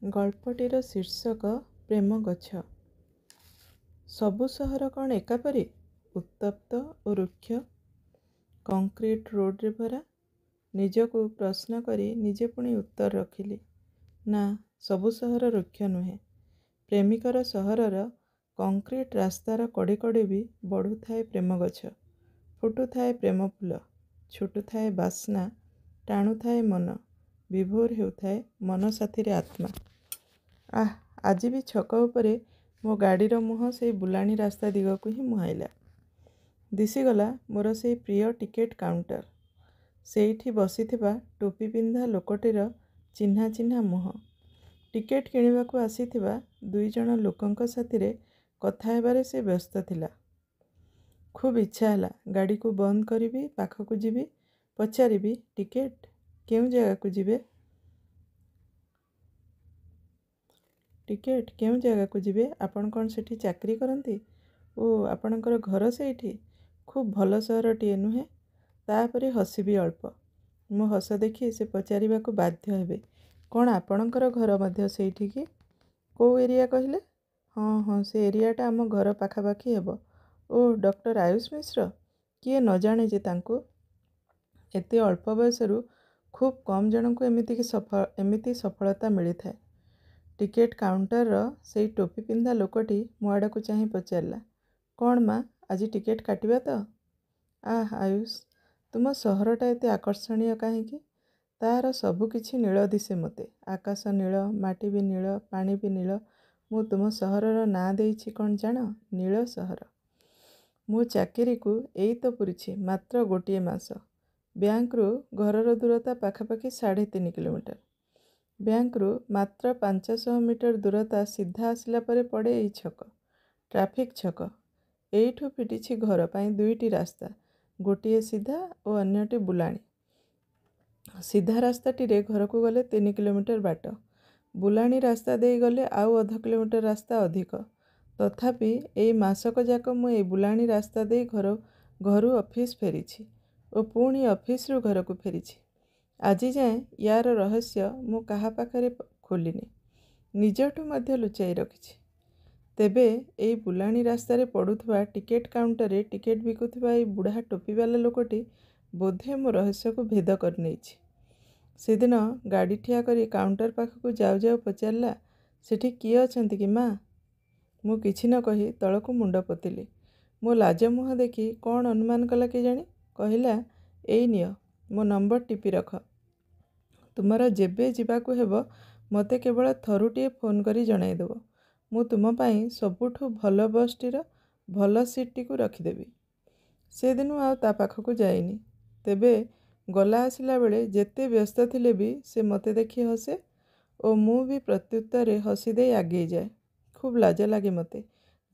ଗଳ୍ପଟିର ଶୀର୍ଷକ ପ୍ରେମ ଗଛ। ସବୁ ସହର କ'ଣ ଏକାପରି ଉତ୍ତପ୍ତ ଓ ରୁକ୍ଷ, କଂକ୍ରିଟ ରୋଡ଼ରେ ଭରା? ନିଜକୁ ପ୍ରଶ୍ନ କରି ନିଜେ ପୁଣି ଉତ୍ତର ରଖିଲି, ନା, ସବୁ ସହର ରୁକ୍ଷ ନୁହେଁ। ପ୍ରେମିକର ସହରର କଂକ୍ରିଟ ରାସ୍ତାର କଡ଼େ କଡ଼େ ବି ବଢ଼ୁଥାଏ ପ୍ରେମ ଗଛ, ଫୁଟୁଥାଏ ପ୍ରେମ ଫୁଲ, ଛୁଟୁଥାଏ ବାସ୍ନା, ଟାଣୁଥାଏ ମନ, ବିଭୋର ହେଉଥାଏ ମନ ସାଥିରେ ଆତ୍ମା। ଆଜି ବି ଛକ ଉପରେ ମୋ ଗାଡ଼ିର ମୁହଁ ସେଇ ବୁଲାଣି ରାସ୍ତା ଦିଗକୁ ହିଁ ମୁହାଁଇଲା। ଦିଶିଗଲା ମୋର ସେଇ ପ୍ରିୟ ଟିକେଟ କାଉଣ୍ଟର। ସେଇଠି ବସିଥିବା ଟୋପି ପିନ୍ଧା ଲୋକଟିର ଚିହ୍ନା ଚିହ୍ନା ମୁହଁ। ଟିକେଟ କିଣିବାକୁ ଆସିଥିବା 2 ଜଣ ଲୋକଙ୍କ ସାଥିରେ କଥା ହେବାରେ ସେ ବ୍ୟସ୍ତ ଥିଲା। ଖୁବ୍ ଇଚ୍ଛା ହେଲା ଗାଡ଼ିକୁ ବନ୍ଦ କରିବି, ପାଖକୁ ଯିବି, ପଚାରିବି, ଟିକେଟ କେଉଁ ଜାଗାକୁ ଯିବେ? ଟିକେଟ କେଉଁ ଜାଗାକୁ ଯିବେ? ଆପଣ କ'ଣ ସେଠି ଚାକିରି କରନ୍ତି? ଓ ଆପଣଙ୍କର ଘର ସେଇଠି? ଖୁବ୍ ଭଲ ସହରଟିଏ ନୁହେଁ? ତାପରେ ହସିବି ଅଳ୍ପ। ମୋ ହସ ଦେଖି ସେ ପଚାରିବାକୁ ବାଧ୍ୟ ହେବେ, କ'ଣ ଆପଣଙ୍କର ଘର ମଧ୍ୟ ସେଇଠି କି? କେଉଁ ଏରିଆ କହିଲେ? ହଁ, ସେ ଏରିଆଟା ଆମ ଘର ପାଖାପାଖି ହେବ। ଓଃ, ଡକ୍ଟର ଆୟୁଷ ମିଶ୍ର? କିଏ ନ ଜାଣେ ଯେ ତାଙ୍କୁ? ଏତେ ଅଳ୍ପ ବୟସରୁ ଖୁବ୍ କମ୍ ଜଣଙ୍କୁ ଏମିତି ସଫଳତା ମିଳିଥାଏ। ଟିକେଟ କାଉଣ୍ଟରର ସେଇ ଟୋପି ପିନ୍ଧା ଲୋକଟି ମୋ ଆଡ଼କୁ ଚାହିଁ ପଚାରିଲା, କ'ଣ ମା, ଆଜି ଟିକେଟ କାଟିବା ତ? ଆୟୁଷ, ତୁମ ସହରଟା ଏତେ ଆକର୍ଷଣୀୟ କାହିଁକି? ତା'ର ସବୁ କିଛି ନୀଳ ଦିଶେ ମୋତେ। ଆକାଶ ନୀଳ, ମାଟି ବି ନୀଳ, ପାଣି ବି ନୀଳ। ମୁଁ ତୁମ ସହରର ନାଁ ଦେଇଛି କ'ଣ ଜାଣ? ନୀଳ ସହର। ମୋ ଚାକିରିକୁ ଏଇ ତ ପୂରିଛି ମାତ୍ର 1 ମାସ। ବ୍ୟାଙ୍କରୁ ଘରର ଦୂରତା ପାଖାପାଖି 3.5 କିଲୋମିଟର। ବ୍ୟାଙ୍କରୁ ମାତ୍ର 500 ମିଟର ଦୂରତା ସିଧା ଆସିଲା ପରେ ପଡ଼େ ଏଇ ଛକ, ଟ୍ରାଫିକ୍ ଛକ। ଏଇଠୁ ଫିଟିଛି ଘର ପାଇଁ 2ଟି ରାସ୍ତା, ଗୋଟିଏ ସିଧା ଓ ଅନ୍ୟଟି ବୁଲାଣି। ସିଧା ରାସ୍ତାଟିରେ ଘରକୁ ଗଲେ 3 କିଲୋମିଟର ବାଟ, ବୁଲାଣି ରାସ୍ତା ଦେଇ ଗଲେ ଆଉ ଅଧ କିଲୋମିଟର ରାସ୍ତା ଅଧିକ। ତଥାପି ଏଇ ମାସକ ଯାକ ମୁଁ ଏଇ ବୁଲାଣି ରାସ୍ତା ଦେଇ ଘରୁ ଅଫିସ ଫେରିଛି ଓ ପୁଣି ଅଫିସରୁ ଘରକୁ ଫେରିଛି। ଆଜି ଯାଏଁ ୟାର ରହସ୍ୟ ମୁଁ କାହା ପାଖରେ ଖୋଲିନି, ନିଜଠୁ ମଧ୍ୟ ଲୁଚାଇ ରଖିଛି। ତେବେ ଏଇ ବୁଲାଣି ରାସ୍ତାରେ ପଡ଼ୁଥିବା ଟିକେଟ କାଉଣ୍ଟରରେ ଟିକେଟ ବିକୁଥିବା ଏଇ ବୁଢ଼ା ଟୋପିବାଲା ଲୋକଟି ବୋଧେ ମୋ ରହସ୍ୟକୁ ଭେଦ କରିନେଇଛି। ସେଦିନ ଗାଡ଼ି ଠିଆ କରି କାଉଣ୍ଟର ପାଖକୁ ଯାଉ ଯାଉ ପଚାରିଲା, ସେଠି କିଏ ଅଛନ୍ତି କି ମା? ମୁଁ କିଛି ନ କହି ତଳକୁ ମୁଣ୍ଡ ପୋତିଲି। ମୋ ଲାଜ ମୁହଁ ଦେଖି କ'ଣ ଅନୁମାନ କଲା କେଜାଣି, କହିଲା, ଏଇ ନିଅ, ମୋ ନମ୍ବର ଟିପି ରଖ। ତୁମର ଯେବେ ଯିବାକୁ ହେବ ମୋତେ କେବଳ ଥରୁଟିଏ ଫୋନ୍ କରି ଜଣାଇଦେବ। ମୁଁ ତୁମ ପାଇଁ ସବୁଠୁ ଭଲ ବସ୍ଟିର ଭଲ ସିଟ୍ଟିକୁ ରଖିଦେବି। ସେଦିନୁ ଆଉ ତା ପାଖକୁ ଯାଇନି। ତେବେ ଗଲା ଆସିଲା ବେଳେ ଯେତେ ବ୍ୟସ୍ତ ଥିଲେ ବି ସେ ମୋତେ ଦେଖି ହସେ ଓ ମୁଁ ବି ପ୍ରତ୍ୟୁତ୍ତରେ ହସି ଦେଇ ଆଗେଇ ଯାଏ। ଖୁବ୍ ଲାଜ ଲାଗେ ମୋତେ,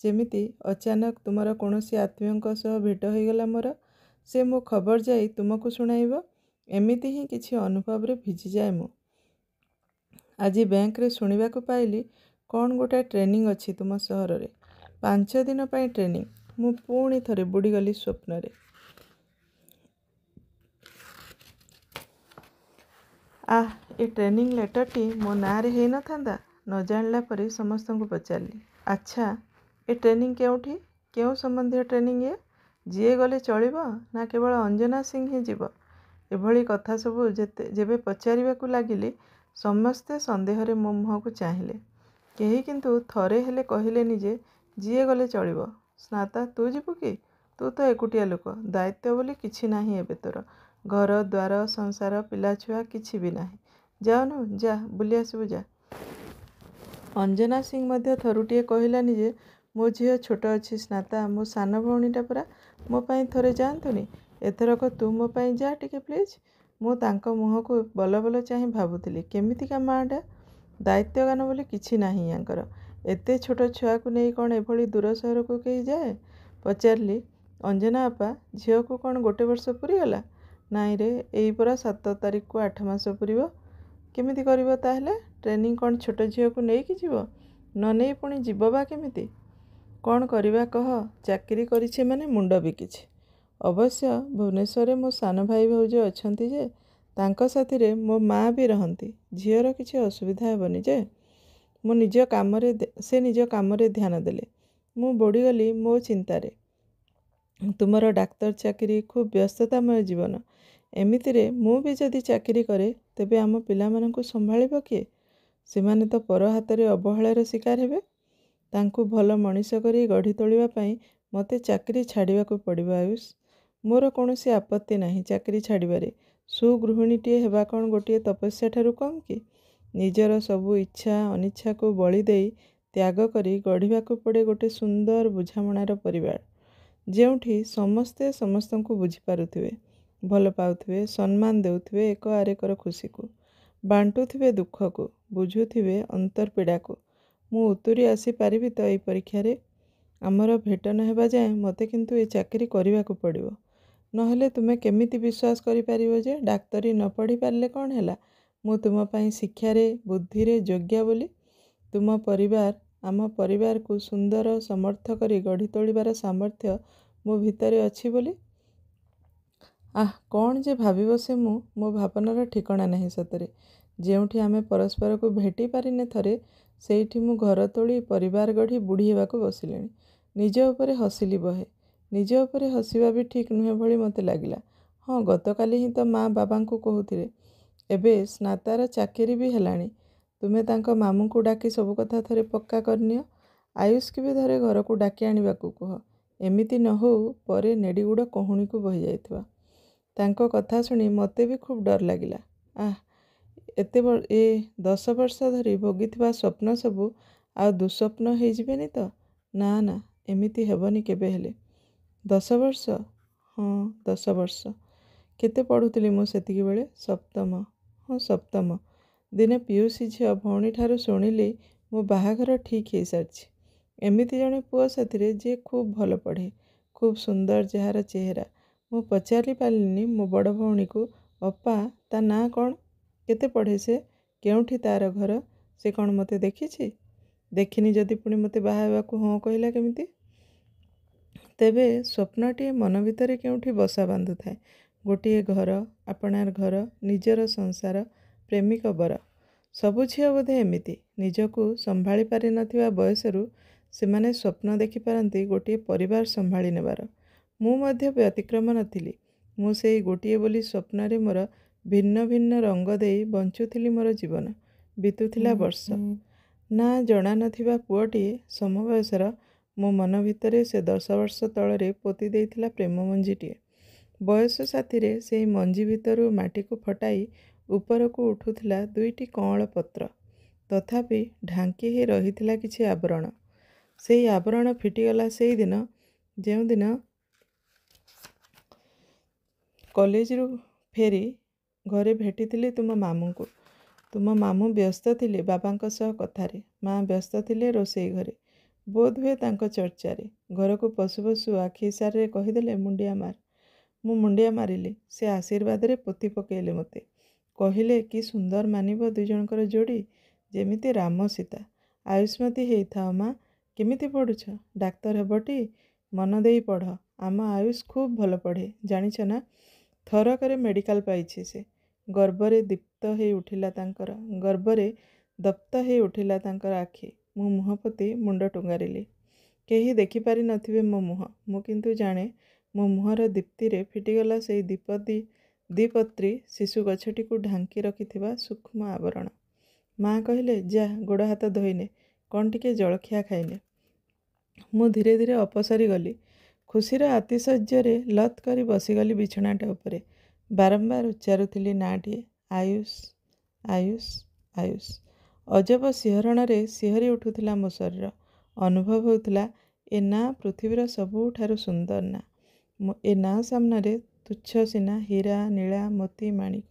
ଯେମିତି ଅଚାନକ ତୁମର କୌଣସି ଆତ୍ମୀୟଙ୍କ ସହ ଭେଟ ହୋଇଗଲା ମୋର, ସେ ମୋ ଖବର ଯାଇ ତୁମକୁ ଶୁଣାଇବ, ଏମିତି ହିଁ କିଛି ଅନୁଭବରେ ଭିଜିଯାଏ ମୁଁ। ଆଜି ବ୍ୟାଙ୍କରେ ଶୁଣିବାକୁ ପାଇଲି କ'ଣ ଗୋଟାଏ ଟ୍ରେନିଂ ଅଛି ତୁମ ସହରରେ। 5 ଦିନ ପାଇଁ ଟ୍ରେନିଂ। ମୁଁ ପୁଣି ଥରେ ବୁଡ଼ିଗଲି ସ୍ୱପ୍ନରେ। ଏ ଟ୍ରେନିଂ ଲେଟରଟି ମୋ ନାଁରେ ହେଇନଥାନ୍ତା? ନ ଜାଣିଲା ପରି ସମସ୍ତଙ୍କୁ ପଚାରିଲି। ଆଚ୍ଛା, ଏ ଟ୍ରେନିଂ କେଉଁଠି? କେଉଁ ସମ୍ବନ୍ଧୀୟ ଟ୍ରେନିଂ ଏ? ଯିଏ ଗଲେ ଚଳିବ ନା କେବଳ ଅଞ୍ଜନା ସିଂ ହିଁ ଯିବ? ଏଭଳି କଥା ସବୁ ଯେବେ ପଚାରିବାକୁ ଲାଗିଲି, ସମସ୍ତେ ସନ୍ଦେହରେ ମୋ ମୁହଁକୁ ଚାହିଁଲେ। କେହି କିନ୍ତୁ ଥରେ ହେଲେ କହିଲେନି ଯେ ଯିଏ ଗଲେ ଚଳିବ। ସ୍ନାତା, ତୁ ଯିବୁ କି? ତୁ ତ ଏକୁଟିଆ ଲୋକ, ଦାୟିତ୍ୱ ବୋଲି କିଛି ନାହିଁ ଏବେ ତୋର। ଘର ଦ୍ୱାର, ସଂସାର, ପିଲାଛୁଆ କିଛି ବି ନାହିଁ। ଯାଉନୁ, ଯା, ବୁଲି ଆସିବୁ, ଯା। ଅଞ୍ଜନା ସିଂ ମଧ୍ୟ ଥରୁଟିଏ କହିଲାନି ଯେ ମୋ ଝିଅ ଛୋଟ ଅଛି ସ୍ନାତା, ମୋ ସାନ ଭଉଣୀଟା ପରା, ମୋ ପାଇଁ ଥରେ ଯାଆନ୍ତୁନି? ଏଥରକ ତୁ ମୋ ପାଇଁ ଯା ଟିକେ ପ୍ଲିଜ୍। ମୁଁ ତାଙ୍କ ମୁହଁକୁ ବଲ ବଲ ଚାହିଁ ଭାବୁଥିଲି, କେମିତିକା ମାଆଟା? ଦାୟିତ୍ୱଜ୍ଞାନ ବୋଲି କିଛି ନାହିଁ ୟାଙ୍କର। ଏତେ ଛୋଟ ଛୁଆକୁ ନେଇ କ'ଣ ଏଭଳି ଦୂର ସହରକୁ କେହି ଯାଏ? ପଚାରିଲି, ଅଞ୍ଜନା ଆପା, ଝିଅକୁ କ'ଣ 1 ବର୍ଷ ପୂରିଗଲା? ନାଇଁ ରେ, ଏଇ ପରା 7 ତାରିଖକୁ 8 ମାସ ପୂରିବ। କେମିତି କରିବ ତାହେଲେ? ଟ୍ରେନିଂ କ'ଣ ଛୋଟ ଝିଅକୁ ନେଇକି ଯିବ? ନ ନେଇ ପୁଣି ଯିବ ବା କେମିତି? କ'ଣ କରିବା କହ? ଚାକିରି କରିଛି ମାନେ ମୁଣ୍ଡ ବିକିଛି। ଅବଶ୍ୟ ଭୁବନେଶ୍ୱରରେ ମୋ ସାନ ଭାଇ ଭାଉଜ ଅଛନ୍ତି ଯେ, ତାଙ୍କ ସାଥିରେ ମୋ ମା ବି ରହନ୍ତି। ଝିଅର କିଛି ଅସୁବିଧା ହେବନି ଯେ। ମୁଁ ସେ ନିଜ କାମରେ ଧ୍ୟାନ ଦେଲେ। ମୁଁ ବୁଡ଼ିଗଲି ମୋ ଚିନ୍ତାରେ। ତୁମର ଡାକ୍ତର ଚାକିରି ଖୁବ୍ ବ୍ୟସ୍ତତାମୟ ଜୀବନ। ଏମିତିରେ ମୁଁ ବି ଯଦି ଚାକିରି କରେ ତେବେ ଆମ ପିଲାମାନଙ୍କୁ ସମ୍ଭାଳିବ କିଏ? ସେମାନେ ତ ପର ହାତରେ ଅବହେଳାର ଶିକାର ହେବେ। ତାଙ୍କୁ ଭଲ ମଣିଷ କରି ଗଢ଼ି ତୋଳିବା ପାଇଁ ମୋତେ ଚାକିରି ଛାଡ଼ିବାକୁ ପଡ଼ିବ ଆୟୁଷ। ମୋର କୌଣସି ଆପତ୍ତି ନାହିଁ ଚାକିରି ଛାଡ଼ିବାରେ। ସୁଗୃହିଣୀଟିଏ ହେବା କ'ଣ ଗୋଟିଏ ତପସ୍ୟା ଠାରୁ କମ୍ କି? ନିଜର ସବୁ ଇଚ୍ଛା ଅନିଚ୍ଛାକୁ ବଳି ଦେଇ ତ୍ୟାଗ କରି ଗଢ଼ିବାକୁ ପଡ଼େ ଗୋଟେ ସୁନ୍ଦର ବୁଝାମଣାର ପରିବାର, ଯେଉଁଠି ସମସ୍ତେ ସମସ୍ତଙ୍କୁ ବୁଝିପାରୁଥିବେ, ଭଲ ପାଉଥିବେ, ସମ୍ମାନ ଦେଉଥିବେ, ଏକ ଆରେକର ଖୁସିକୁ, ବାଣ୍ଟୁଥିବେ ଦୁଃଖକୁ, ବୁଝୁଥିବେ ଅନ୍ତର୍ପୀଡ଼ାକୁ। ମୁଁ ଉତୁରି ଆସିପାରିବି ତ ଏଇ ପରୀକ୍ଷାରେ? ଆମର ଭେଟ ନ ହେବା ଯାଏଁ ମୋତେ କିନ୍ତୁ ଏ ଚାକିରି କରିବାକୁ ପଡ଼ିବ। ନହେଲେ ତୁମେ କେମିତି ବିଶ୍ୱାସ କରିପାରିବ ଯେ ଡାକ୍ତରୀ ନ ପଢ଼ି ପାରିଲେ କ'ଣ ହେଲା, ମୁଁ ତୁମ ପାଇଁ ଶିକ୍ଷାରେ ବୁଦ୍ଧିରେ ଯୋଗ୍ୟା ବୋଲି? ତୁମ ପରିବାର ଆମ ପରିବାରକୁ ସୁନ୍ଦର ସମର୍ଥ କରି ଗଢ଼ି ତୋଳିବାର ସାମର୍ଥ୍ୟ ମୋ ଭିତରେ ଅଛି ବୋଲି? କ'ଣ ଯେ ଭାବିବ ସେ ମୋ ଭାବନାର ଠିକଣା ନାହିଁ ସତରେ। ଯେଉଁଠି ଆମେ ପରସ୍ପରକୁ ଭେଟି ପାରିନେ ଥରେ, ସେଇଠି ମୁଁ ଘର ତୋଳି ପରିବାର ଗଢ଼ି ବୁଢ଼ୀ ହେବାକୁ ବସିଲିଣି। ନିଜ ଉପରେ ହସିଲି ବହେ। ନିଜ ଉପରେ ହସିବା ବି ଠିକ୍ ନୁହେଁ ଭଳି ମୋତେ ଲାଗିଲା। ହଁ, ଗତକାଲି ହିଁ ତ ମା ବାବାଙ୍କୁ କହୁଥିଲେ, ଏବେ ସ୍ନାତାର ଚାକିରି ବି ହେଲାଣି। ତୁମେ ତାଙ୍କ ମାମୁଁଙ୍କୁ ଡାକି ସବୁ କଥା ଥରେ ପକ୍କା କରିନିଅ। ଆୟୁଷକୁ ବି ଥରେ ଘରକୁ ଡାକି ଆଣିବାକୁ କୁହ। ଏମିତି ନ ହଉ ପରେ ନେଡ଼ିଗୁଡ଼ କହୁଣୀକୁ ବହିଯାଇଥିବା। ତାଙ୍କ କଥା ଶୁଣି ମୋତେ ବି ଖୁବ୍ ଡର ଲାଗିଲା। ଏ 10 ବର୍ଷ ଧରି ଭୋଗିଥିବା ସ୍ୱପ୍ନ ସବୁ ଆଉ ଦୁଃସ୍ୱପ୍ନ ହେଇଯିବେନି ତ? ନା, ଏମିତି ହେବନି କେବେ ହେଲେ। 10 ବର୍ଷ? ହଁ, 10 ବର୍ଷ। କେତେ ପଢ଼ୁଥିଲି ମୁଁ ସେତିକିବେଳେ? ସପ୍ତମ। ହଁ, ସପ୍ତମ। ଦିନେ ପିଉସୀ ଝିଅ ଭଉଣୀଠାରୁ ଶୁଣିଲି ମୋ ବାହାଘର ଠିକ୍ ହେଇସାରିଛି। ଏମିତି ଜଣେ ପୁଅ ସାଥିରେ ଯିଏ ଖୁବ୍ ଭଲ ପଢ଼େ, ଖୁବ୍ ସୁନ୍ଦର ଯାହାର ଚେହେରା। ମୁଁ ପଚାରି ପାରିଲିନି ମୋ ବଡ଼ ଭଉଣୀକୁ, ଅପା, ତା ନାଁ କ'ଣ? କେତେ ପଢ଼େ ସେ? କେଉଁଠି ତା'ର ଘର? ସେ କ'ଣ ମୋତେ ଦେଖିଛି? ଦେଖିନି ଯଦି ପୁଣି ମୋତେ ବାହା ହେବାକୁ ହଁ କହିଲା କେମିତି? ତେବେ ସ୍ୱପ୍ନଟିଏ ମନ ଭିତରେ କେଉଁଠି ବସା ବାନ୍ଧୁଥାଏ। ଗୋଟିଏ ଘର, ଆପଣାର ଘର, ନିଜର ସଂସାର, ପ୍ରେମିକ ବର। ସବୁ ଝିଅ ବୋଧେ ଏମିତି। ନିଜକୁ ସମ୍ଭାଳି ପାରିନଥିବା ବୟସରୁ ସେମାନେ ସ୍ୱପ୍ନ ଦେଖିପାରନ୍ତି ଗୋଟିଏ ପରିବାର ସମ୍ଭାଳି ନେବାର। ମୁଁ ମଧ୍ୟ ବ୍ୟତିକ୍ରମ ନଥିଲି। ମୁଁ ସେଇ ଗୋଟିଏ ବୋଲି ସ୍ୱପ୍ନରେ ମୋର ଭିନ୍ନ ଭିନ୍ନ ରଙ୍ଗ ଦେଇ ବଞ୍ଚୁଥିଲି ମୋର ଜୀବନ। ବିତୁଥିଲା ବର୍ଷ। ନା ଜଣା ନଥିବା ପୁଅଟିଏ ସମବୟସର ମୋ ମନ ଭିତରେ ସେ 10 ବର୍ଷ ତଳରେ ପୋତି ଦେଇଥିଲା ପ୍ରେମ ମଞ୍ଜିଟିଏ। ବୟସ ସାଥିରେ ସେଇ ମଞ୍ଜି ଭିତରୁ ମାଟିକୁ ଫଟାଇ ଉପରକୁ ଉଠୁଥିଲା 2ଟି କଅଁଳ ପତ୍ର। ତଥାପି ଢାଙ୍କି ହେଇ ରହିଥିଲା କିଛି ଆବରଣ। ସେଇ ଆବରଣ ଫିଟିଗଲା ସେଇଦିନ ଯେଉଁଦିନ କଲେଜରୁ ଫେରି ଘରେ ଭେଟିଥିଲି ତୁମ ମାମୁଁଙ୍କୁ। ତୁମ ମାମୁଁ ବ୍ୟସ୍ତ ଥିଲେ ବାବାଙ୍କ ସହ କଥାରେ, ମା ବ୍ୟସ୍ତ ଥିଲେ ରୋଷେଇ ଘରେ, ବୋଧହୁଏ ତାଙ୍କ ଚର୍ଚ୍ଚାରେ। ଘରକୁ ପଶୁ ପଶୁ ଆଖି ଇସାରାରେ କହିଦେଲେ, ମୁଣ୍ଡିଆ ମାର। ମୁଁ ମୁଣ୍ଡିଆ ମାରିଲି। ସେ ଆଶୀର୍ବାଦରେ ପୋତି ପକେଇଲେ ମୋତେ। କହିଲେ, କି ସୁନ୍ଦର ମାନିବ ଦୁଇଜଣଙ୍କର ଯୋଡ଼ି, ଯେମିତି ରାମ ସୀତା। ଆୟୁଷ୍ମତୀ ହେଇଥାଅ ମା। କେମିତି ପଢ଼ୁଛ? ଡାକ୍ତର ହେବଟି? ମନ ଦେଇ ପଢ଼। ଆମ ଆୟୁଷ ଖୁବ୍ ଭଲ ପଢ଼େ, ଜାଣିଛ ନା? ଥରକରେ ମେଡ଼ିକାଲ ପାଇଛି ସେ। ଗର୍ବରେ ଦୀପ୍ତ ହେଇ ଉଠିଲା ତାଙ୍କର ଆଖି। ମୁଁ ମୁହଁ ପୋତି ମୁଣ୍ଡ ଟୁଙ୍ଗାରିଲି। କେହି ଦେଖିପାରି ନଥିବେ ମୋ ମୁହଁ। ମୁଁ କିନ୍ତୁ ଜାଣେ ମୋ ମୁହଁର ଦୀପ୍ତିରେ ଫିଟିଗଲା ସେଇ ଦ୍ୱିପତ୍ରୀ ଶିଶୁ ଗଛଟିକୁ ଢାଙ୍କି ରଖିଥିବା ସୂକ୍ଷ୍ମ ଆବରଣ। ମା କହିଲେ, ଯା, ଗୋଡ଼ ହାତ ଧୋଇନେ, କ'ଣ ଟିକେ ଜଳଖିଆ ଖାଇନେ। ମୁଁ ଧୀରେ ଧୀରେ ଅପସରି ଗଲି। ଖୁସିର ଆତିଶଯ୍ୟରେ ଲତ୍ କରି ବସିଗଲି ବିଛଣାଟା ଉପରେ। ବାରମ୍ବାର ଉଚ୍ଚାରୁଥିଲି ନାଁଟିଏ, ଆୟୁଷ, ଆୟୁଷ, ଆୟୁଷ। ଅଜବ ଶିହରଣରେ ଶିହରି ଉଠୁଥିଲା ମୋ ଶରୀର। ଅନୁଭବ ହେଉଥିଲା ଏ ନାଁ ପୃଥିବୀର ସବୁଠାରୁ ସୁନ୍ଦର ନାଁ। ଏ ନାଁ ସାମ୍ନାରେ ତୁଚ୍ଛ ସିନା ହୀରା, ନୀଳା, ମୋତି, ମାଣିକ।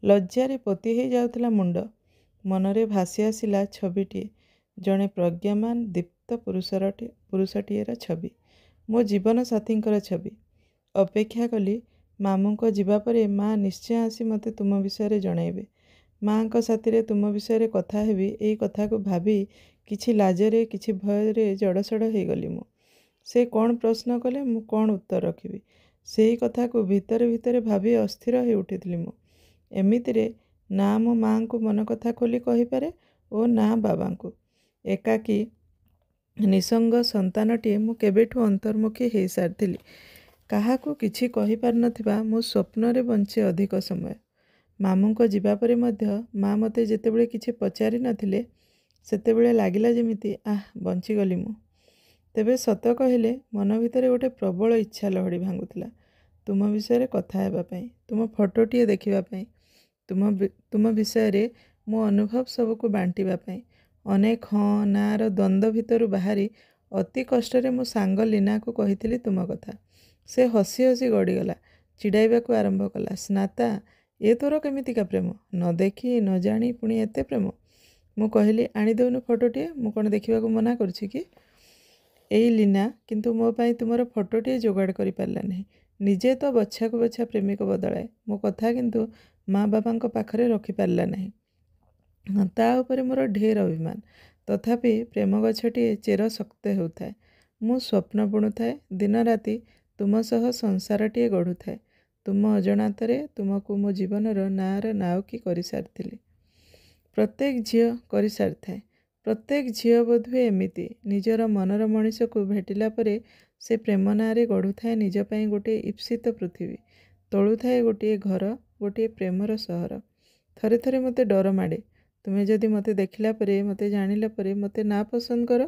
ଲଜ୍ଜାରେ ପୋତି ହେଇ ଯାଉଥିଲା ମୁଣ୍ଡ। ମନରେ ଭାସି ଆସିଲା ଛବିଟିଏ, ଜଣେ ପ୍ରଜ୍ଞାମାନ ଦୀପ୍ତ ପୁରୁଷଟିଏର ଛବି, ମୋ ଜୀବନ ସାଥୀଙ୍କର ଛବି। ଅପେକ୍ଷା କଲି ମାମୁଁଙ୍କ ଯିବା ପରେ ମା ନିଶ୍ଚୟ ଆସି ମୋତେ ତୁମ ବିଷୟରେ ଜଣାଇବେ। ମାଙ୍କ ସାଥିରେ ତୁମ ବିଷୟରେ କଥା ହେବି, ଏଇ କଥାକୁ ଭାବି କିଛି ଲାଜରେ କିଛି ଭୟରେ ଜଡ଼ସଡ଼ ହେଇଗଲି ମୁଁ। ସେ କ'ଣ ପ୍ରଶ୍ନ କଲେ ମୁଁ କ'ଣ ଉତ୍ତର ରଖିବି, ସେଇ କଥାକୁ ଭିତରେ ଭିତରେ ଭାବି ଅସ୍ଥିର ହେଇ ଉଠିଥିଲି ମୁଁ। ଏମିତିରେ ନା ମୋ ମାଙ୍କୁ ମନ କଥା ଖୋଲି କହିପାରେ ଓ ନା ବାବାଙ୍କୁ। ଏକାକୀ ନିସଙ୍ଗ ସନ୍ତାନଟିଏ ମୁଁ କେବେଠୁ ଅନ୍ତର୍ମୁଖୀ ହେଇସାରିଥିଲି। କାହାକୁ କିଛି କହିପାରିନଥିବା ମୁଁ ସ୍ୱପ୍ନରେ ବଞ୍ଚେ ଅଧିକ ସମୟ। ମାମୁଁଙ୍କ ଯିବା ପରେ ମଧ୍ୟ ମା ମୋତେ ଯେତେବେଳେ କିଛି ପଚାରି ନଥିଲେ ସେତେବେଳେ ଲାଗିଲା ଯେମିତି ବଞ୍ଚିଗଲି ମୁଁ। ତେବେ ସତ କହିଲେ ମନ ଭିତରେ ଗୋଟେ ପ୍ରବଳ ଇଚ୍ଛା ଲହଡ଼ି ଭାଙ୍ଗୁଥିଲା ତୁମ ବିଷୟରେ କଥା ହେବା ପାଇଁ, ତୁମ ଫଟୋଟିଏ ଦେଖିବା ପାଇଁ, ତୁମ ବିଷୟରେ ମୋ ଅନୁଭବ ସବୁକୁ ବାଣ୍ଟିବା ପାଇଁ। ଅନେକ ହଁ ନାର ଦ୍ୱନ୍ଦ୍ୱ ଭିତରୁ ବାହାରି ଅତି କଷ୍ଟରେ ମୋ ସାଙ୍ଗ ଲୀନାକୁ କହିଥିଲି ତୁମ କଥା। ସେ ହସି ହସି ଗଡ଼ିଗଲା, ଚିଡ଼ାଇବାକୁ ଆରମ୍ଭ କଲା। ସ୍ନାତା, ଏ ତୋର କେମିତିକା ପ୍ରେମ? ନ ଦେଖି ନ ଜାଣି ପୁଣି ଏତେ ପ୍ରେମ? ମୁଁ କହିଲି, ଆଣିଦେଉନୁ ଫଟୋଟିଏ। ମୁଁ କ'ଣ ଦେଖିବାକୁ ମନା କରୁଛି କି? ଏଇ ଲୀନା କିନ୍ତୁ ମୋ ପାଇଁ ତୁମର ଫଟୋଟିଏ ଯୋଗାଡ଼ କରିପାରିଲା ନାହିଁ। ନିଜେ ତ ବଛାକୁ ବଛା ପ୍ରେମିକ ବଦଳାଏ, ମୋ କଥା କିନ୍ତୁ ମା ବାବାଙ୍କ ପାଖରେ ରଖିପାରିଲା ନାହିଁ। ତା ଉପରେ ମୋର ଢେର ଅଭିମାନ। ତଥାପି ପ୍ରେମ ଗଛଟିଏ ଚେର ଶକ୍ତ ହେଉଥାଏ। ମୁଁ ସ୍ୱପ୍ନ ବୁଣୁଥାଏ, ଦିନ ରାତି ତୁମ ସହ ସଂସାରଟିଏ ଗଢ଼ୁଥାଏ। ତୁମ ଅଜଣାତରେ ତୁମକୁ ମୋ ଜୀବନର ନାଁର ନାଉକି କରିସାରିଥିଲି। ପ୍ରତ୍ୟେକ ଝିଅ କରିସାରିଥାଏ। ପ୍ରତ୍ୟେକ ଝିଅ ବୋଧହୁଏ ଏମିତି ନିଜର ମନର ମଣିଷକୁ ଭେଟିଲା ପରେ ସେ ପ୍ରେମ ନାଁରେ ଗଢ଼ୁଥାଏ ନିଜ ପାଇଁ ଗୋଟିଏ ଇପ୍ସିତ ପୃଥିବୀ, ତୋଳୁଥାଏ ଗୋଟିଏ ଘର, ଗୋଟିଏ ପ୍ରେମର ସହର। ଥରେ ଥରେ ମୋତେ ଡର ମାଡ଼େ, ତୁମେ ଯଦି ମୋତେ ଦେଖିଲା ପରେ, ମୋତେ ଜାଣିଲା ପରେ ମୋତେ ନା ପସନ୍ଦ କର।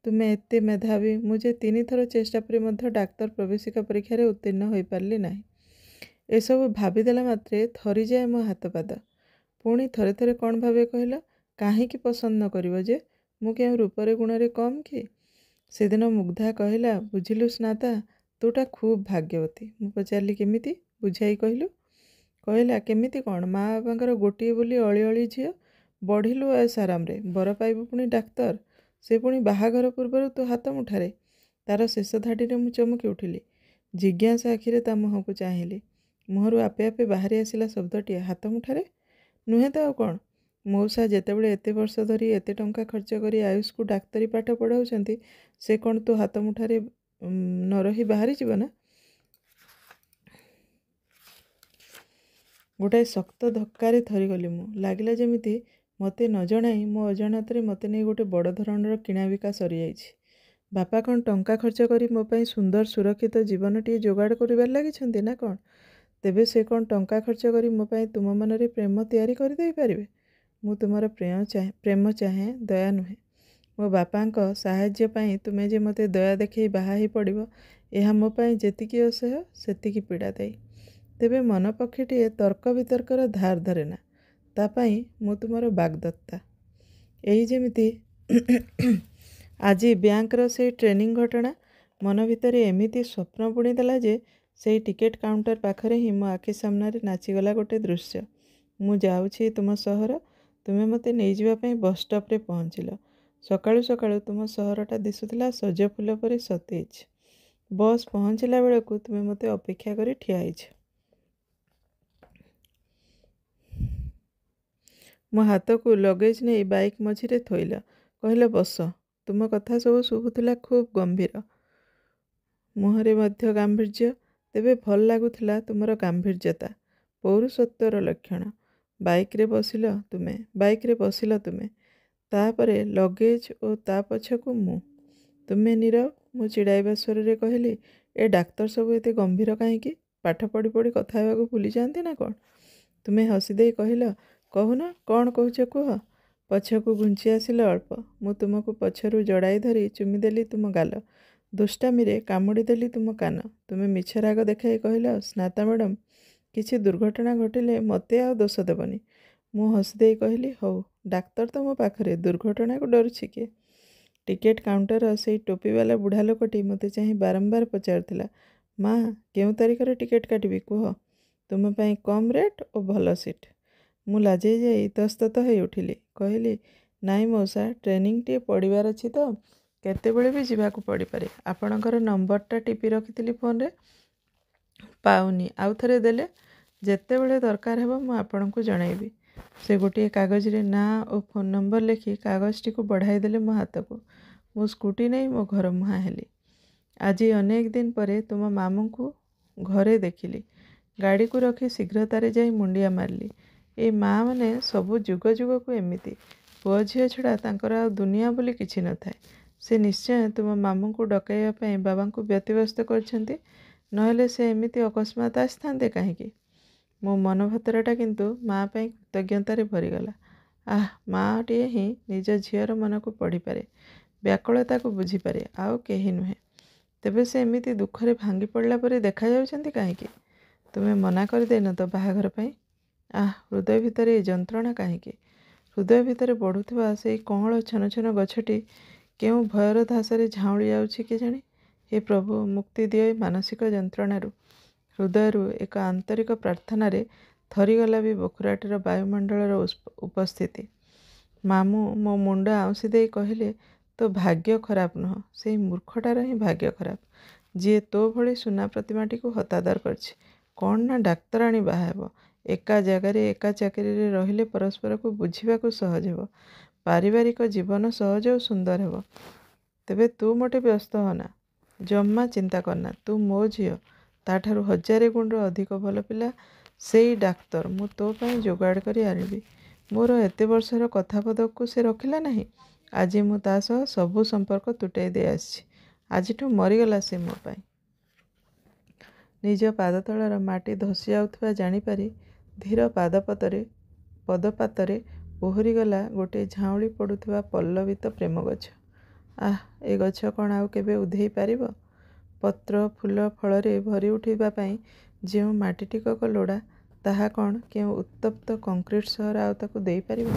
ତୁମେ ଏତେ ମେଧାବୀ, ମୁଁ ଯେ 3 ଥର ଚେଷ୍ଟା କରି ମଧ୍ୟ ଡାକ୍ତର ପ୍ରବେଶିକା ପରୀକ୍ଷାରେ ଉତ୍ତୀର୍ଣ୍ଣ ହୋଇପାରିଲି ନାହିଁ। ଏସବୁ ଭାବିଦେଲା ମାତ୍ରେ ଥରିଯାଏ ମୋ ହାତ ପାଦ। ପୁଣି ଥରେ ଥରେ କ'ଣ ଭାବେ କହିଲ? କାହିଁକି ପସନ୍ଦ ନ କରିବ ଯେ? ମୁଁ କେଉଁ ରୂପରେ ଗୁଣରେ କମ୍ କି? ସେଦିନ ମୁଗ୍ଧା କହିଲା, ବୁଝିଲୁ ସ୍ନାତା, ତୁଟା ଖୁବ୍ ଭାଗ୍ୟବତୀ। ମୁଁ ପଚାରିଲି, କେମିତି? ବୁଝାଇ କହିଲୁ। କହିଲା, କେମିତି କ'ଣ? ମା ବାବାଙ୍କର ଗୋଟିଏ ବୋଲି ଅଳି ଅଳି ଝିଅ, ବଢ଼ିଲୁ ଆୟସ ଆରାମରେ, ବର ପାଇବୁ ପୁଣି ଡାକ୍ତର, ସେ ପୁଣି ବାହାଘର ପୂର୍ବରୁ ତୋ ହାତ ମୁଠାରେ। ତାର ଶେଷ ଧାଡ଼ିରେ ମୁଁ ଚମକି ଉଠିଲି। ଜିଜ୍ଞାସା ଆଖିରେ ତା ମୁହଁକୁ ଚାହିଁଲି। ମୁହଁରୁ ଆପେ ଆପେ ବାହାରି ଆସିଲା ଶବ୍ଦଟିଏ, ହାତ ମୁଠାରେ? ନୁହେଁ ତ ଆଉ କ'ଣ? ମଉସା ଯେତେବେଳେ ଏତେ ବର୍ଷ ଧରି ଏତେ ଟଙ୍କା ଖର୍ଚ୍ଚ କରି ଆୟୁଷକୁ ଡାକ୍ତରୀ ପାଠ ପଢ଼ାଉଛନ୍ତି, ସେ କ'ଣ ତୋ ହାତ ମୁଠାରେ ନ ରହି ବାହାରିଯିବ ନା? ଗୋଟାଏ ଶକ୍ତ ଧକ୍କାରେ ଥରିଗଲି ମୁଁ। ଲାଗିଲା ଯେମିତି ମୋତେ ନ ଜଣାଇ ମୋ ଅଜାଣତରେ ମୋତେ ନେଇ ଗୋଟେ ବଡ଼ ଧରଣର କିଣାବିକା ସରିଯାଇଛି। ବାପା କ'ଣ ଟଙ୍କା ଖର୍ଚ୍ଚ କରି ମୋ ପାଇଁ ସୁନ୍ଦର ସୁରକ୍ଷିତ ଜୀବନଟିଏ ଯୋଗାଡ଼ କରିବାରେ ଲାଗିଛନ୍ତି ନା କ'ଣ? ତେବେ ସେ କ'ଣ ଟଙ୍କା ଖର୍ଚ୍ଚ କରି ମୋ ପାଇଁ ତୁମ ମନରେ ପ୍ରେମ ତିଆରି କରିଦେଇପାରିବେ? ମୁଁ ତୁମର ପ୍ରେମ ଚାହେଁ, ଦୟା ନୁହେଁ। ମୋ ବାପାଙ୍କ ସାହାଯ୍ୟ ପାଇଁ ତୁମେ ଯେ ମୋତେ ଦୟା ଦେଖାଇ ବାହା ହେଇ ପଡ଼ିବ, ଏହା ମୋ ପାଇଁ ଯେତିକି ଅସହ୍ୟ ସେତିକି ପୀଡ଼ାଦାୟୀ। ତେବେ ମନ ପକ୍ଷୀଟିଏ ତର୍କ ବିତର୍କର ଧାର ଧରେ ନା, ତା ପାଇଁ ମୁଁ ତୁମର ବାଗ୍ଦତ୍ତା। ଏଇ ଯେମିତି ଆଜି ବ୍ୟାଙ୍କର ସେଇ ଟ୍ରେନିଂ ଘଟଣା ମନ ଭିତରେ ଏମିତି ସ୍ୱପ୍ନ ବୁଣିଦେଲା ଯେ ସେଇ ଟିକେଟ୍ କାଉଣ୍ଟର ପାଖରେ ହିଁ ମୋ ଆଖି ସାମ୍ନାରେ ନାଚିଗଲା ଗୋଟେ ଦୃଶ୍ୟ। ମୁଁ ଯାଉଛି ତୁମ ସହର, ତୁମେ ମୋତେ ନେଇଯିବା ପାଇଁ ବସ୍ ଷ୍ଟପ୍ରେ ପହଞ୍ଚିଲ। ସକାଳୁ ସକାଳୁ ତୁମ ସହରଟା ଦିଶୁଥିଲା ସଜ ଫୁଲ ପରି ସତେଜ। ବସ୍ ପହଞ୍ଚିଲା ବେଳକୁ ତୁମେ ମୋତେ ଅପେକ୍ଷା କରି ଠିଆ ହେଇଛ। ମୋ ହାତକୁ ଲଗେଜ୍ ନେଇ ବାଇକ୍ ମଝିରେ ଥୋଇଲ। କହିଲ, ବସ। ତୁମ କଥା ସବୁ ଶୁଭୁଥିଲା ଖୁବ୍ ଗମ୍ଭୀର, ମୁହଁରେ ମଧ୍ୟ ଗାମ୍ଭୀର୍ଯ୍ୟ। ତେବେ ଭଲ ଲାଗୁଥିଲା ତୁମର ଗାମ୍ଭୀର୍ଯ୍ୟତା, ପୌରୁଷତ୍ୱର ଲକ୍ଷଣ। ବାଇକ୍ରେ ବସିଲ ତୁମେ। ତାପରେ ଲଗେଜ୍ ଓ ତା ପଛକୁ ମୁଁ। ତୁମେ ନୀରବ। ମୁଁ ଚିଡ଼ାଇବା ସ୍ୱରରେ କହିଲି, ଏ ଡାକ୍ତର ସବୁ ଏତେ ଗମ୍ଭୀର କାହିଁକି? ପାଠ ପଢ଼ି ପଢ଼ି କଥା ହେବାକୁ ଭୁଲିଯାଆନ୍ତି ନା କ'ଣ? ତୁମେ ହସି ଦେଇ କହିଲ, କହୁନ, କ'ଣ କହୁଛ କୁହ। ପଛକୁ ଘୁଞ୍ଚି ଆସିଲ ଅଳ୍ପ। ମୁଁ ତୁମକୁ ପଛରୁ ଜଡ଼ାଇ ଧରି ଚୁମିଦେଲି ତୁମ ଗାଲ। ଦୁଷ୍ଟାମିରେ କାମୁଡ଼ି ଦେଲି ତୁମ କାନ। ତୁମେ ମିଛ ରାଗ ଦେଖାଇ କହିଲ, ସ୍ନାତା ମ୍ୟାଡ଼ାମ୍, କିଛି ଦୁର୍ଘଟଣା ଘଟିଲେ ମୋତେ ଆଉ ଦୋଷ ଦେବନି। ମୁଁ ହସି ଦେଇ କହିଲି, ହଉ, ଡାକ୍ତର ତ ମୋ ପାଖରେ, ଦୁର୍ଘଟଣାକୁ ଡରୁଛି କିଏ? ଟିକେଟ୍ କାଉଣ୍ଟରର ସେଇ ଟୋପିବାଲା ବୁଢ଼ା ଲୋକଟି ମୋତେ ଚାହିଁ ବାରମ୍ବାର ପଚାରୁଥିଲା, ମା, କେଉଁ ତାରିଖରେ ଟିକେଟ୍ କାଟିବି କୁହ? ତୁମ ପାଇଁ କମ୍ ରେଟ୍ ଓ ଭଲ ସିଟ୍। ମୁଁ ଲାଜେଇ ଯାଇ ଇତସ୍ତତ ହେଇ ଉଠିଲି। କହିଲି, ନାଇଁ ମଉସା, ଟ୍ରେନିଂଟିଏ ପଡ଼ିବାର ଅଛି ତ କେତେବେଳେ ବି ଯିବାକୁ ପଡ଼ିପାରେ। ଆପଣଙ୍କର ନମ୍ବରଟା ଟିପି ରଖିଥିଲି ଫୋନ୍ରେ, ପାଉନି, ଆଉ ଥରେ ଦେଲେ ଯେତେବେଳେ ଦରକାର ହେବ ମୁଁ ଆପଣଙ୍କୁ ଜଣାଇବି। ସେ ଗୋଟିଏ କାଗଜରେ ନାଁ ଓ ଫୋନ୍ ନମ୍ବର ଲେଖି କାଗଜଟିକୁ ବଢ଼ାଇ ଦେଲେ ମୋ ହାତକୁ। ମୁଁ ସ୍କୁଟି ନେଇ ମୋ ଘର ମୁହାଁ ହେଲି। ଆଜି ଅନେକ ଦିନ ପରେ ତୁମ ମାମୁଁଙ୍କୁ ଘରେ ଦେଖିଲି। ଗାଡ଼ିକୁ ରଖି ଶୀଘ୍ରତାରେ ଯାଇ ମୁଣ୍ଡିଆ ମାରିଲି। ଏଇ ମାଆମାନେ ସବୁ ଯୁଗ ଯୁଗକୁ ଏମିତି, ପୁଅ ଝିଅ ଛଡ଼ା ତାଙ୍କର ଆଉ ଦୁନିଆ ବୋଲି କିଛି ନଥାଏ। ସେ ନିଶ୍ଚୟ ତୁମ ମାମୁଁଙ୍କୁ ଡକାଇବା ପାଇଁ ବାବାଙ୍କୁ ବ୍ୟତିବ୍ୟସ୍ତ କରିଛନ୍ତି, ନହେଲେ ସେ ଏମିତି ଅକସ୍ମାତ୍ ଆସିଥାନ୍ତେ କାହିଁକି? ମୋ ମନ ଭିତରଟା କିନ୍ତୁ ମା' ପାଇଁ କୃତଜ୍ଞତାରେ ଭରିଗଲା। ଆଃ, ମା'ଟିଏ ହିଁ ନିଜ ଝିଅର ମନକୁ ପଢ଼ିପାରେ, ବ୍ୟାକୁଳତାକୁ ବୁଝିପାରେ, ଆଉ କେହି ନୁହେଁ। ତେବେ ସେ ଏମିତି ଦୁଃଖରେ ଭାଙ୍ଗି ପଡ଼ିଲା ପରି ଦେଖାଯାଉଛନ୍ତି କାହିଁକି? ତୁମେ ମନା କରିଦେଇନ ତ ବାହାଘର ପାଇଁ? ଆଃ, ହୃଦୟ ଭିତରେ ଏ ଯନ୍ତ୍ରଣା କାହିଁକି? ହୃଦୟ ଭିତରେ ବଢ଼ୁଥିବା ସେଇ କଅଁଳ ଛନ ଛନ ଗଛଟି କେଉଁ ଭୟର ଧାସରେ ଝାଉଁଳି ଯାଉଛି କେଜାଣି? ହେ ପ୍ରଭୁ, ମୁକ୍ତି ଦିଅ ଏ ମାନସିକ ଯନ୍ତ୍ରଣାରୁ। ହୃଦୟରୁ ଏକ ଆନ୍ତରିକ ପ୍ରାର୍ଥନାରେ ଥରିଗଲା ବି ବଖୁରାଟିର ବାୟୁମଣ୍ଡଳର ଉପସ୍ଥିତି। ମାମୁଁ ମୋ ମୁଣ୍ଡ ଆଉଁସି ଦେଇ କହିଲେ, ତୋ ଭାଗ୍ୟ ଖରାପ ନୁହଁ, ସେଇ ମୂର୍ଖଟାର ହିଁ ଭାଗ୍ୟ ଖରାପ, ଯିଏ ତୋ ଭଳି ସୁନା ପ୍ରତିମାଟିକୁ ହତାଦର କରିଛି। କ'ଣ ନା ଡାକ୍ତରାଣୀ ବାହା ହେବ। ଏକା ଜାଗାରେ ଏକା ଚାକିରିରେ ରହିଲେ ପରସ୍ପରକୁ ବୁଝିବାକୁ ସହଜ ହେବ, ପାରିବାରିକ ଜୀବନ ସହଜ ଓ ସୁନ୍ଦର ହେବ। ତେବେ ତୁ ମୋଟେ ବ୍ୟସ୍ତ ହନା, ଜମା ଚିନ୍ତା କରନା। ତୁ ମୋ ଝିଅ, ତା'ଠାରୁ 1000 ଗୁଣର ଅଧିକ ଭଲ ପିଲା ସେଇ ଡାକ୍ତର ମୁଁ ତୋ ପାଇଁ ଯୋଗାଡ଼ କରି ଆଣିବି। ମୋର ଏତେ ବର୍ଷର କଥାପଦକୁ ସେ ରଖିଲା ନାହିଁ। ଆଜି ମୁଁ ତା ସହ ସବୁ ସମ୍ପର୍କ ତୁଟାଇ ଦେଇ ଆସିଛି। ଆଜିଠୁ ମରିଗଲା ସେ ମୋ ପାଇଁ। ନିଜ ପାଦତଳର ମାଟି ଧସି ଯାଉଥିବା ଜାଣିପାରି ଧୀର ପଦପାତରେ ଓହରିଗଲା ଗୋଟିଏ ଝାଉଁଳି ପଡ଼ୁଥିବା ପଲ୍ଲବିତ ପ୍ରେମ ଗଛ। ଆଃ, ଏ ଗଛ କ'ଣ ଆଉ କେବେ ଉଧେଇ ପାରିବ? ପତ୍ର, ଫୁଲ, ଫଳରେ ଭରି ଉଠିବା ପାଇଁ ଯେଉଁ ମାଟି ଟିକକ ଲୋଡ଼ା, ତାହା କ'ଣ କେଉଁ ଉତ୍ତପ୍ତ କଂକ୍ରିଟ ସହର ଆଉ ତାକୁ ଦେଇପାରିବ?